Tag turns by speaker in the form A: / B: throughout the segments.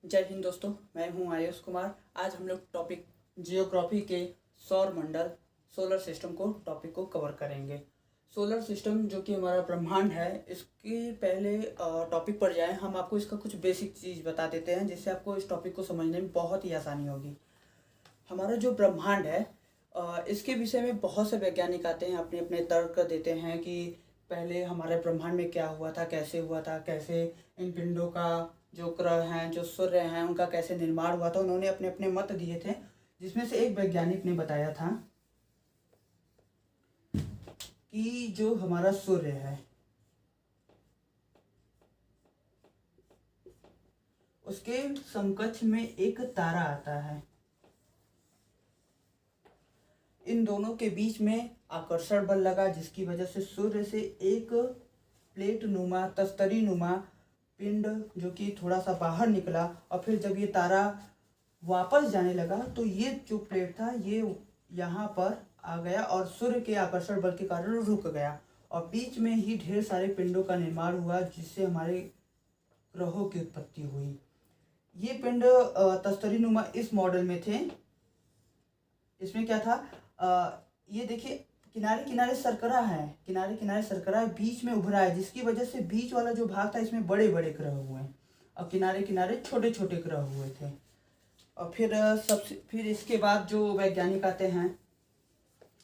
A: जय हिंद दोस्तों, मैं हूं आयुष कुमार। आज हम लोग टॉपिक जियोग्राफी के सौर मंडल सोलर सिस्टम को टॉपिक को कवर करेंगे। सोलर सिस्टम जो कि हमारा ब्रह्मांड है, इसके पहले टॉपिक पर जाएं, हम आपको इसका कुछ बेसिक चीज़ बता देते हैं जिससे आपको इस टॉपिक को समझने में बहुत ही आसानी होगी। हमारा जो ब्रह्मांड है, इसके विषय में बहुत से वैज्ञानिक आते हैं, अपने अपने तर्क देते हैं कि पहले हमारे ब्रह्मांड में क्या हुआ था, कैसे हुआ था, कैसे इन पिंडों का जो ग्रह हैं, जो सूर्य हैं, उनका कैसे निर्माण हुआ था। उन्होंने अपने अपने मत दिए थे, जिसमें से एक वैज्ञानिक ने बताया था कि जो हमारा सूर्य है उसके समकक्ष में एक तारा आता है। इन दोनों के बीच में आकर्षण बल लगा, जिसकी वजह से सूर्य से एक प्लेट नुमा तस्तरी नुमा पिंड जो कि थोड़ा सा बाहर निकला, और फिर जब ये तारा वापस जाने लगा तो ये जो प्लेट था ये यहाँ पर आ गया और सूर्य के आकर्षण बल के कारण रुक गया, और बीच में ही ढेर सारे पिंडों का निर्माण हुआ, जिससे हमारे ग्रहों की उत्पत्ति हुई। ये पिंड तस्तरी नुमा इस मॉडल में थे। इसमें क्या था, ये देखिए किनारे किनारे सरकरा है, किनारे किनारे सरकरा है, बीच में उभरा है, जिसकी वजह से बीच वाला जो भाग था इसमें बड़े बड़े ग्रह हुए हैं और किनारे किनारे छोटे छोटे ग्रह हुए थे। और फिर इसके बाद जो वैज्ञानिक आते हैं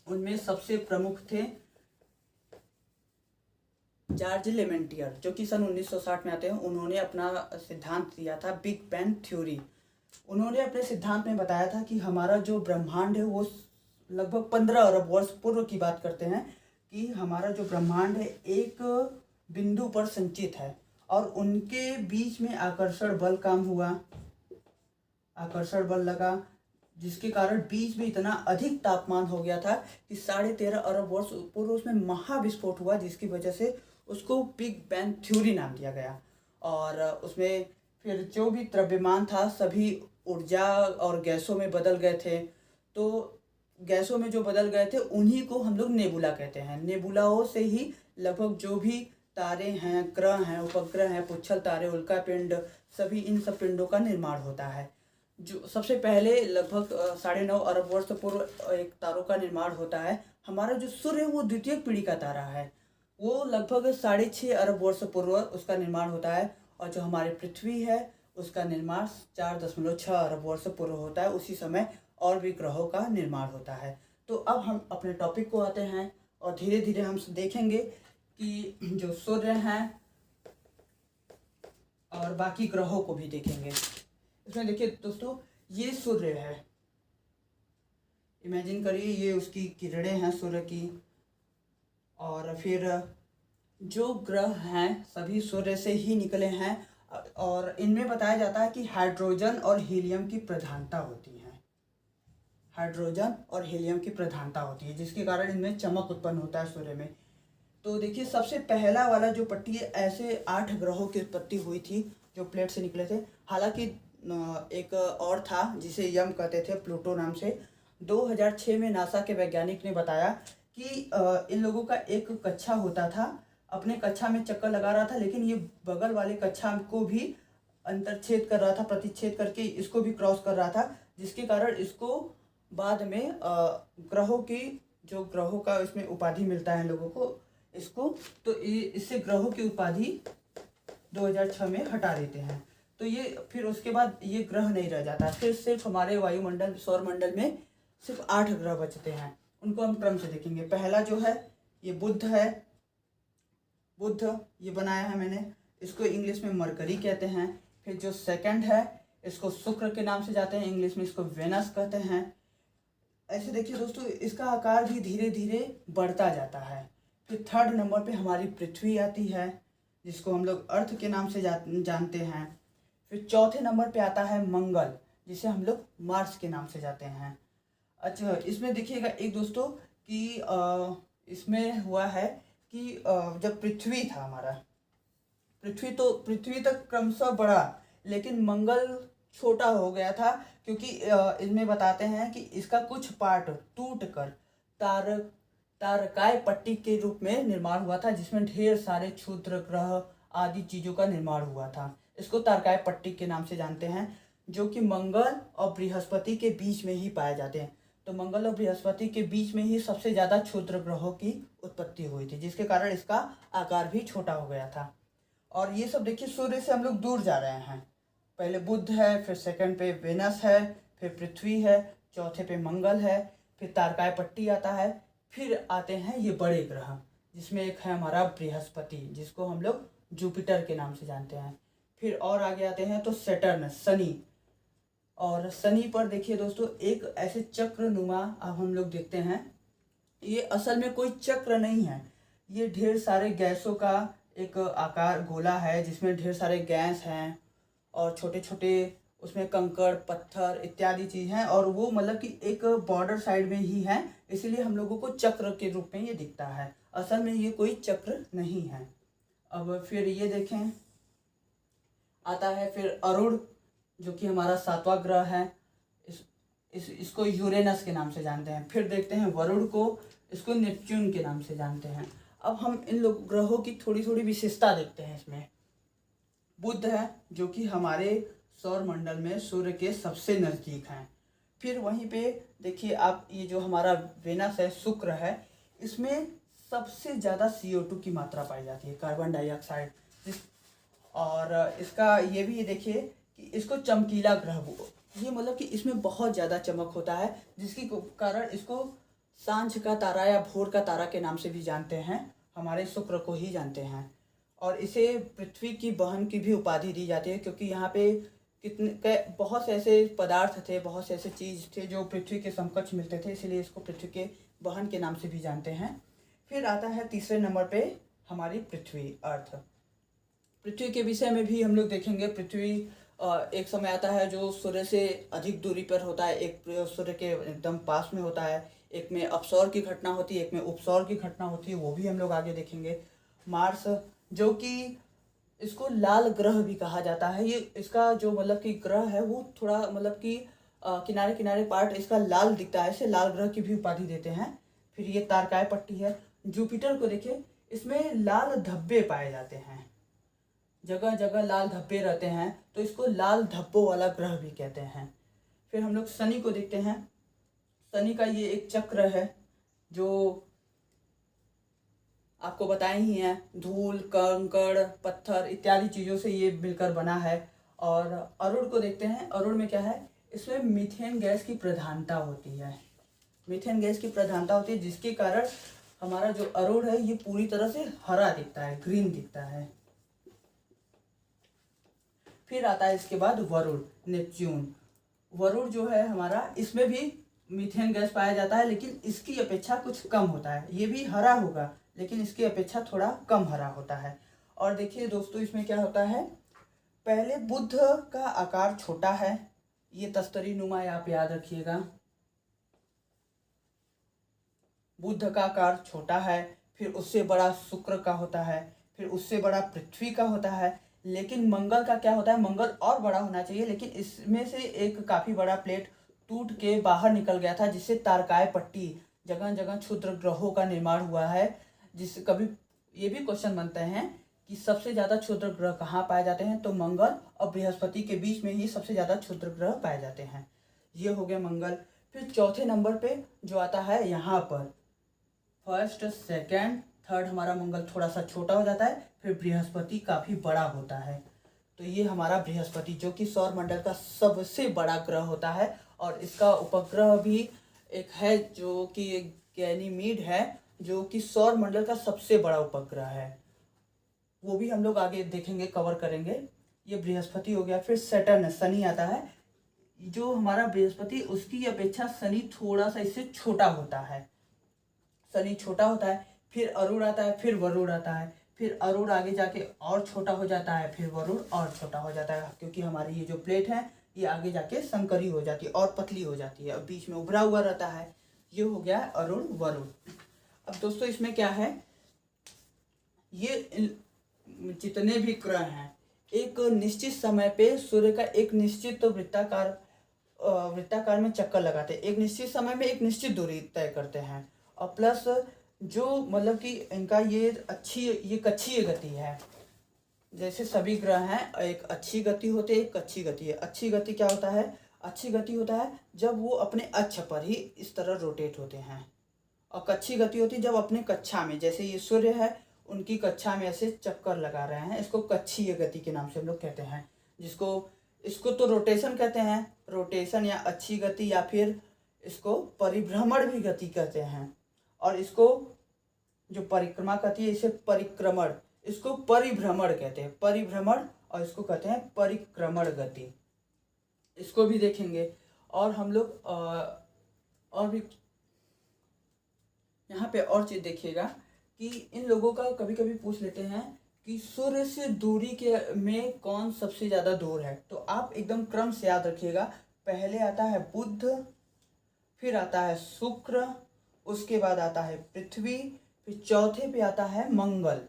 A: उनमें सबसे प्रमुख थे जॉर्ज लेमेंटियर, जो कि सन 1960 में आते हैं। उन्होंने अपना सिद्धांत दिया था बिग बैंग थ्योरी। उन्होंने अपने सिद्धांत में बताया था कि हमारा जो ब्रह्मांड है वो लगभग 15 अरब वर्ष पूर्व की बात करते हैं, कि हमारा जो ब्रह्मांड है एक बिंदु पर संचित है और उनके बीच में आकर्षण बल काम हुआ, आकर्षण बल लगा, जिसके कारण बीच में इतना अधिक तापमान हो गया था कि 13.5 अरब वर्ष पूर्व उसमें महाविस्फोट हुआ, जिसकी वजह से उसको बिग बैंग थ्योरी नाम दिया गया। और उसमें फिर जो भी द्रव्यमान था सभी ऊर्जा और गैसों में बदल गए थे। तो गैसों में जो बदल गए थे उन्हीं को हम लोग नेबुला कहते हैं। नेबुलाओं से ही लगभग जो भी तारे हैं, ग्रह हैं, उपग्रह हैं, पुच्छल तारे, उल्कापिंड, सभी इन सब पिंडों का निर्माण होता है। जो सबसे पहले लगभग 9.5 अरब वर्ष पूर्व एक तारों का निर्माण होता है। हमारा जो सूर्य है वो द्वितीय पीढ़ी का तारा है, वो लगभग 6.5 अरब वर्ष पूर्व उसका निर्माण होता है। और जो हमारी पृथ्वी है उसका निर्माण 4.6 अरब वर्ष पूर्व होता है। उसी समय और भी ग्रहों का निर्माण होता है। तो अब हम अपने टॉपिक को आते हैं और धीरे धीरे हम देखेंगे कि जो सूर्य हैं और बाकी ग्रहों को भी देखेंगे। इसमें देखिए दोस्तों, ये सूर्य है, इमेजिन करिए ये उसकी किरणें हैं सूर्य की। और फिर जो ग्रह हैं सभी सूर्य से ही निकले हैं, और इनमें बताया जाता है कि हाइड्रोजन और हीलियम की प्रधानता होती है। हाइड्रोजन और हीलियम की प्रधानता होती है, जिसके कारण इनमें चमक उत्पन्न होता है सूर्य में। तो देखिए सबसे पहला वाला जो पट्टी है, ऐसे 8 ग्रहों की उत्पत्ति हुई थी जो प्लेट से निकले थे। हालांकि एक और था जिसे यम कहते थे, प्लूटो नाम से। 2006 में नासा के वैज्ञानिक ने बताया कि इन लोगों का एक कक्षा होता था, अपने कक्षा में चक्कर लगा रहा था, लेकिन ये बगल वाले कक्षा को भी अंतरछेद कर रहा था, प्रतिच्छेद करके इसको भी क्रॉस कर रहा था, जिसके कारण इसको बाद में ग्रहों का इसमें उपाधि मिलता है लोगों को इसको। तो इससे ग्रहों की उपाधि 2006 में हटा देते हैं। तो ये फिर उसके बाद ये ग्रह नहीं रह जाता, फिर सिर्फ हमारे वायुमंडल सौर मंडल में सिर्फ 8 ग्रह बचते हैं। उनको हम क्रम से देखेंगे। पहला जो है ये बुध है। बुध ये बनाया है मैंने, इसको इंग्लिश में मरकरी कहते हैं। फिर जो सेकंड है इसको शुक्र के नाम से जाते हैं, इंग्लिश में इसको वेनस कहते हैं। ऐसे देखिए दोस्तों, इसका आकार भी धीरे धीरे बढ़ता जाता है। फिर थर्ड नंबर पे हमारी पृथ्वी आती है, जिसको हम लोग अर्थ के नाम से जानते हैं। फिर चौथे नंबर पे आता है मंगल, जिसे हम लोग मार्स के नाम से जाते हैं। अच्छा, इसमें देखिएगा एक दोस्तों कि इसमें हुआ है कि जब पृथ्वी था हमारा, पृथ्वी तक क्रमशः बढ़ा, लेकिन मंगल छोटा हो गया था, क्योंकि इसमें बताते हैं कि इसका कुछ पार्ट टूट कर तारकाय पट्टी के रूप में निर्माण हुआ था, जिसमें ढेर सारे क्षुद्र ग्रह आदि चीज़ों का निर्माण हुआ था। इसको तारकाय पट्टी के नाम से जानते हैं, जो कि मंगल और बृहस्पति के बीच में ही पाए जाते हैं। तो मंगल और बृहस्पति के बीच में ही सबसे ज़्यादा क्षुद्र ग्रहों की उत्पत्ति हुई थी, जिसके कारण इसका आकार भी छोटा हो गया था। और ये सब देखिए सूर्य से हम लोग दूर जा रहे हैं। पहले बुध है, फिर सेकंड पे वेनस है, फिर पृथ्वी है, चौथे पे मंगल है, फिर तारकाय पट्टी आता है, फिर आते हैं ये बड़े ग्रह, जिसमें एक है हमारा बृहस्पति, जिसको हम लोग जुपिटर के नाम से जानते हैं। फिर और आगे आते हैं तो सैटर्न, शनि। और शनि पर देखिए दोस्तों एक ऐसे चक्रनुमा अब हम लोग देखते हैं। ये असल में कोई चक्र नहीं है, ये ढेर सारे गैसों का एक आकार गोला है, जिसमें ढेर सारे गैस हैं और छोटे छोटे उसमें कंकड़ पत्थर इत्यादि चीज़ हैं, और वो मतलब कि एक बॉर्डर साइड में ही है, इसीलिए हम लोगों को चक्र के रूप में ये दिखता है। असल में ये कोई चक्र नहीं है। अब फिर ये देखें, आता है फिर अरुण, जो कि हमारा 7वां ग्रह है। इसको यूरेनस के नाम से जानते हैं। फिर देखते हैं वरुण को, इसको नेपच्यून के नाम से जानते हैं। अब हम इन लोग ग्रहों की थोड़ी थोड़ी विशेषता देखते हैं। इसमें बुध है, जो कि हमारे सौर मंडल में सूर्य के सबसे नज़दीक हैं। फिर वहीं पे देखिए आप, ये जो हमारा वेनस है, शुक्र है, इसमें सबसे ज़्यादा CO2 की मात्रा पाई जाती है, कार्बन डाइऑक्साइड। और इसका ये भी देखिए कि इसको चमकीला ग्रह, ये मतलब कि इसमें बहुत ज़्यादा चमक होता है, जिसकी कारण इसको सांझ का तारा या भोर का तारा के नाम से भी जानते हैं। हमारे शुक्र को ही जानते हैं। और इसे पृथ्वी की बहन की भी उपाधि दी जाती है, क्योंकि यहाँ पे बहुत से ऐसे पदार्थ थे, बहुत से ऐसे चीज़ थे जो पृथ्वी के समकक्ष मिलते थे, इसलिए इसको पृथ्वी के बहन के नाम से भी जानते हैं। फिर आता है तीसरे नंबर पे हमारी पृथ्वी, अर्थ। पृथ्वी के विषय में भी हम लोग देखेंगे। पृथ्वी एक समय आता है जो सूर्य से अधिक दूरी पर होता है, एक सूर्य के एकदम पास में होता है, एक में अपसौर की घटना होती है, एक में उपसौर की घटना होती है, वो भी हम लोग आगे देखेंगे। मार्स, जो कि इसको लाल ग्रह भी कहा जाता है, ये इसका जो मतलब कि ग्रह है वो थोड़ा मतलब कि किनारे किनारे पार्ट इसका लाल दिखता है, इसे लाल ग्रह की भी उपाधि देते हैं। फिर ये तारकाय पट्टी है। जुपिटर को देखिए, इसमें लाल धब्बे पाए जाते हैं, जगह जगह लाल धब्बे रहते हैं, तो इसको लाल धब्बों वाला ग्रह भी कहते हैं। फिर हम लोग शनि को देखते हैं। शनि का ये एक चक्र है, जो आपको बताए ही हैं, धूल कंकड़ पत्थर इत्यादि चीज़ों से ये मिलकर बना है। और अरुण को देखते हैं। अरुण में क्या है, इसमें मीथेन गैस की प्रधानता होती है। मीथेन गैस की प्रधानता होती है, जिसके कारण हमारा जो अरुण है ये पूरी तरह से हरा दिखता है, ग्रीन दिखता है। फिर आता है इसके बाद वरुण, नेपच्यून। वरुण जो है हमारा, इसमें भी मीथेन गैस पाया जाता है, लेकिन इसकी अपेक्षा कुछ कम होता है। ये भी हरा होगा, लेकिन इसकी अपेक्षा थोड़ा कम हरा होता है। और देखिए दोस्तों, इसमें क्या होता है, पहले बुध का आकार छोटा है, ये तस्तरी नुमा आप याद रखिएगा। बुध का आकार छोटा है, फिर उससे बड़ा शुक्र का होता है, फिर उससे बड़ा पृथ्वी का होता है। लेकिन मंगल का क्या होता है, मंगल और बड़ा होना चाहिए, लेकिन इसमें से एक काफ़ी बड़ा प्लेट टूट के बाहर निकल गया था, जिससे तारकाय पट्टी, जगह जगह क्षुद्र ग्रहों का निर्माण हुआ है। जिससे कभी ये भी क्वेश्चन बनते हैं कि सबसे ज़्यादा क्षुद्र ग्रह कहाँ पाए जाते हैं, तो मंगल और बृहस्पति के बीच में ही सबसे ज़्यादा क्षुद्र ग्रह पाए जाते हैं। ये हो गया मंगल। फिर चौथे नंबर पे जो आता है यहाँ पर, फर्स्ट सेकंड थर्ड हमारा मंगल थोड़ा सा छोटा हो जाता है, फिर बृहस्पति काफ़ी बड़ा होता है। तो ये हमारा बृहस्पति, जो कि सौर मंडल का सबसे बड़ा ग्रह होता है, और इसका उपग्रह भी एक है जो कि गैनीमीड है, जो कि सौर मंडल का सबसे बड़ा उपग्रह है। वो भी हम लोग आगे देखेंगे, कवर करेंगे। ये बृहस्पति हो गया। फिर सैटर्न, शनि आता है। जो हमारा बृहस्पति, उसकी अपेक्षा शनि थोड़ा सा इससे छोटा होता है, शनि छोटा होता है। फिर अरुण आता है, फिर वरुण आता है, फिर अरुण आगे जाके और छोटा हो जाता है, फिर वरुण और छोटा हो जाता है, क्योंकि हमारी ये जो प्लेट है ये आगे जाके संकरी हो जाती है और पतली हो जाती है, और बीच में उभरा हुआ रहता है। ये हो गया अरुण वरुण। अब दोस्तों इसमें क्या है, ये जितने भी ग्रह हैं एक निश्चित समय पे सूर्य का एक निश्चित वृत्ताकार में चक्कर लगाते हैं, एक निश्चित समय में एक निश्चित दूरी तय करते हैं। और प्लस जो मतलब कि इनका ये कक्षीय गति है, जैसे सभी ग्रह हैं, एक अच्छी गति होती है, एक अच्छी गति है। अच्छी गति क्या होता है? अच्छी गति होता है जब वो अपने अक्ष पर ही इस तरह रोटेट होते हैं। और कच्छी गति होती है जब अपने कक्षा में, जैसे ये सूर्य है, उनकी कक्षा में ऐसे चक्कर लगा रहे हैं, इसको कक्षीय गति के नाम से हम लोग कहते हैं। जिसको इसको तो रोटेशन कहते हैं, रोटेशन या अच्छी गति, या फिर इसको परिभ्रमण भी गति कहते हैं। और इसको जो परिक्रमा कहती है इसे परिक्रमण, इसको परिभ्रमण कहते हैं, परिभ्रमण, और इसको कहते हैं परिक्रमण गति। इसको भी देखेंगे। और हम लोग और भी यहाँ पे और चीज़ देखिएगा कि इन लोगों का कभी कभी पूछ लेते हैं कि सूर्य से दूरी के में कौन सबसे ज़्यादा दूर है। तो आप एकदम क्रम से याद रखिएगा। पहले आता है बुध, फिर आता है शुक्र, उसके बाद आता है पृथ्वी, फिर चौथे पे आता है मंगल।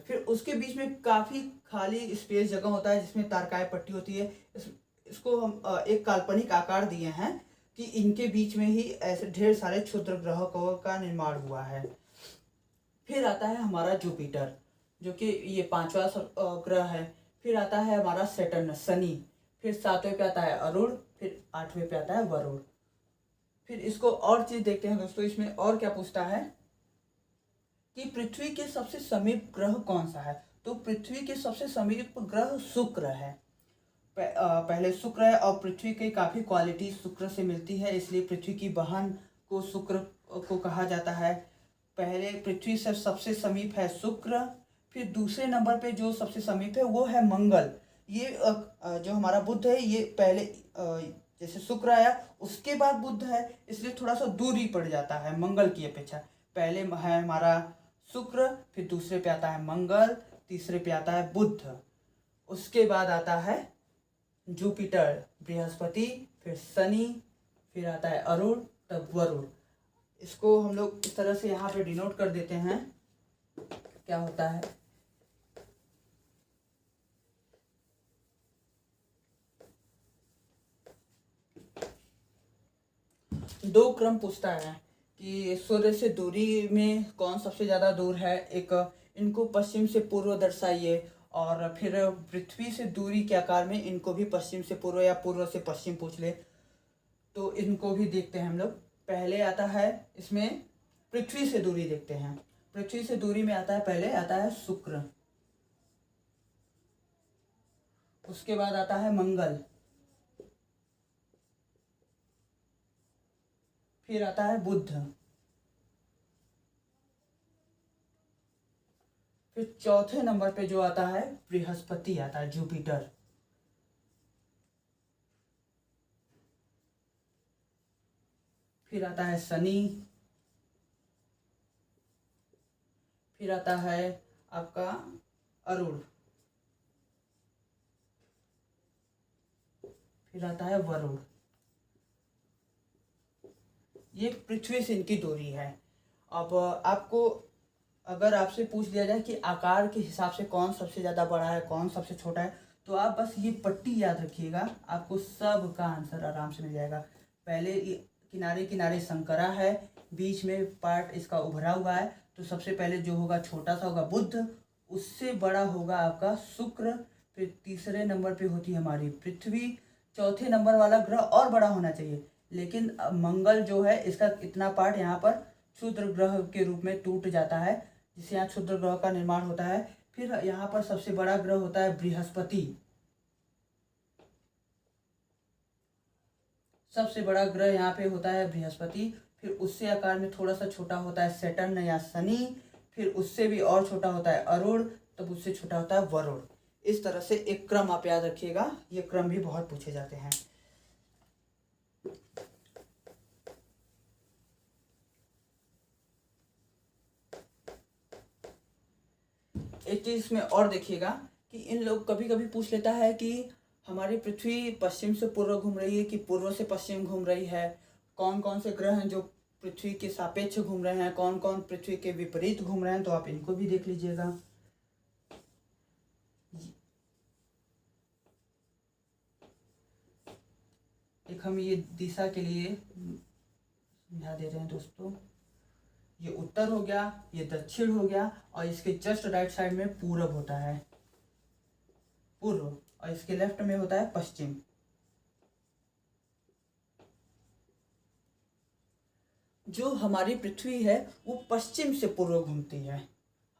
A: फिर उसके बीच में काफ़ी खाली स्पेस जगह होता है जिसमें तारकाएं पट्टी होती है। इसको हम एक काल्पनिक आकार दिए हैं कि इनके बीच में ही ऐसे ढेर सारे क्षुद्र ग्रहों का निर्माण हुआ है। फिर आता है हमारा जुपिटर, जो कि ये 5वां ग्रह है। फिर आता है हमारा सैटर्न, शनि। फिर 7वें पे आता है अरुण, फिर 8वें पे आता है वरुण। फिर इसको और चीज़ देखते हैं दोस्तों, इसमें और क्या पूछता है कि पृथ्वी के सबसे समीप ग्रह कौन सा है। तो पृथ्वी के सबसे समीप ग्रह शुक्र है। पहले शुक्र है, और पृथ्वी की काफ़ी क्वालिटी शुक्र से मिलती है, इसलिए पृथ्वी की बहन को शुक्र को कहा जाता है। पहले पृथ्वी से सबसे समीप है शुक्र। फिर दूसरे नंबर पे जो सबसे समीप है वो है मंगल। ये जो हमारा बुध है, ये पहले जैसे शुक्र आया उसके बाद बुध है, इसलिए थोड़ा सा दूरी पड़ जाता है मंगल की अपेक्षा। पहले है हमारा शुक्र, फिर दूसरे पे आता है मंगल, तीसरे पे आता है बुध, उसके बाद आता है जुपिटर, बृहस्पति, फिर शनि, फिर आता है अरुण, तब वरुण। इसको हम लोग इस तरह से यहाँ पे डिनोट कर देते हैं। क्या होता है, दो क्रम पूछता है कि सूर्य से दूरी में कौन सबसे ज़्यादा दूर है। एक इनको पश्चिम से पूर्व दर्शाइए, और फिर पृथ्वी से दूरी के आकार में इनको भी पश्चिम से पूर्व या पूर्व से पश्चिम पूछ ले, तो इनको भी देखते हैं हम लोग। पहले आता है इसमें पृथ्वी से दूरी देखते हैं। पृथ्वी से दूरी में आता है, पहले आता है शुक्र, उसके बाद आता है मंगल, फिर आता है बुध, फिर चौथे नंबर पे जो आता है बृहस्पति आता है, जुपिटर। फिर आता है शनि, फिर आता है आपका अरुण, फिर आता है वरुण। ये पृथ्वी से इनकी दूरी है। अब आपको अगर आपसे पूछ लिया जाए कि आकार के हिसाब से कौन सबसे ज़्यादा बड़ा है, कौन सबसे छोटा है, तो आप बस ये पट्टी याद रखिएगा, आपको सब का आंसर आराम से मिल जाएगा। पहले किनारे किनारे संकरा है, बीच में पार्ट इसका उभरा हुआ है, तो सबसे पहले जो होगा छोटा सा होगा बुध, उससे बड़ा होगा आपका शुक्र, फिर तीसरे नंबर पे होती है हमारी पृथ्वी, चौथे नंबर वाला ग्रह और बड़ा होना चाहिए, लेकिन मंगल जो है इसका इतना पार्ट यहाँ पर क्षुद्र ग्रह के रूप में टूट जाता है, जिससे यहाँ क्षुद्र ग्रह का निर्माण होता है। फिर यहाँ पर सबसे बड़ा ग्रह होता है बृहस्पति, सबसे बड़ा ग्रह यहाँ पे होता है बृहस्पति। फिर उससे आकार में थोड़ा सा छोटा होता है सैटर्न या शनि, फिर उससे भी और छोटा होता है अरुण, तब उससे छोटा होता है वरुण। इस तरह से एक क्रम आप याद रखिएगा, ये क्रम भी बहुत पूछे जाते हैं। एक चीज इसमें और देखिएगा कि इन लोग कभी कभी पूछ लेता है कि हमारी पृथ्वी पश्चिम से पूर्व घूम रही है कि पूर्व से पश्चिम घूम रही है, कौन कौन से ग्रह हैं जो पृथ्वी के सापेक्ष घूम रहे हैं, कौन कौन पृथ्वी के विपरीत घूम रहे हैं, तो आप इनको भी देख लीजिएगा। एक हम ये दिशा के लिए समझा दे रहे हैं दोस्तों, ये उत्तर हो गया, ये दक्षिण हो गया, और इसके जस्ट राइट साइड में पूरब होता है। पूर्व और इसके लेफ्ट में होता है पश्चिम। जो हमारी पृथ्वी है वो पश्चिम से पूर्व घूमती है।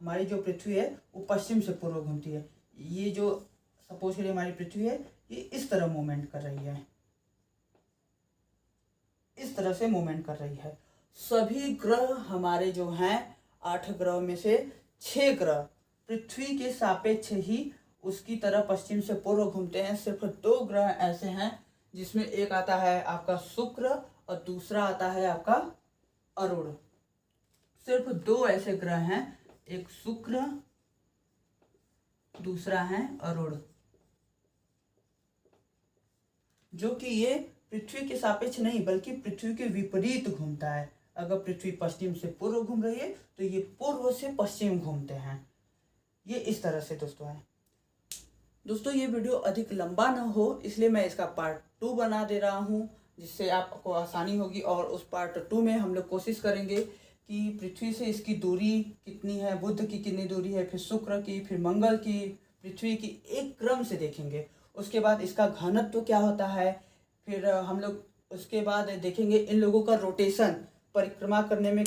A: हमारी जो पृथ्वी है वो पश्चिम से पूर्व घूमती है। ये जो सपोज करिए हमारी पृथ्वी है, ये इस तरह मूवमेंट कर रही है, इस तरह से मूवमेंट कर रही है। सभी ग्रह हमारे जो हैं 8 ग्रह में से 6 ग्रह पृथ्वी के सापेक्ष ही उसकी तरह पश्चिम से पूर्व घूमते हैं। सिर्फ 2 ग्रह ऐसे हैं जिसमें एक आता है आपका शुक्र और दूसरा आता है आपका अरुण। सिर्फ 2 ऐसे ग्रह हैं, एक शुक्र, दूसरा है अरुण, जो कि ये पृथ्वी के सापेक्ष नहीं बल्कि पृथ्वी के विपरीत घूमता है। अगर पृथ्वी पश्चिम से पूर्व घूम रही है तो ये पूर्व से पश्चिम घूमते हैं। ये इस तरह से दोस्तों है। दोस्तों ये वीडियो अधिक लंबा ना हो इसलिए मैं इसका पार्ट 2 बना दे रहा हूँ, जिससे आपको आसानी होगी। और उस पार्ट 2 में हम लोग कोशिश करेंगे कि पृथ्वी से इसकी दूरी कितनी है, बुध की कितनी दूरी है, फिर शुक्र की, फिर मंगल की, पृथ्वी की, एक क्रम से देखेंगे। उसके बाद इसका घनत्व क्या होता है, फिर हम लोग उसके बाद देखेंगे इन लोगों का रोटेशन, परिक्रमा करने में,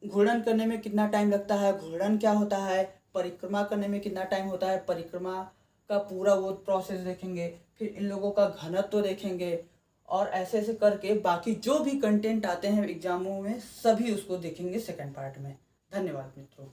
A: घूर्णन करने में कितना टाइम लगता है, घूर्णन क्या होता है, परिक्रमा करने में कितना टाइम होता है, परिक्रमा का पूरा वो प्रोसेस देखेंगे। फिर इन लोगों का घनत्व देखेंगे और ऐसे ऐसे करके बाकी जो भी कंटेंट आते हैं एग्जामों में सभी उसको देखेंगे सेकंड पार्ट में। धन्यवाद मित्रों।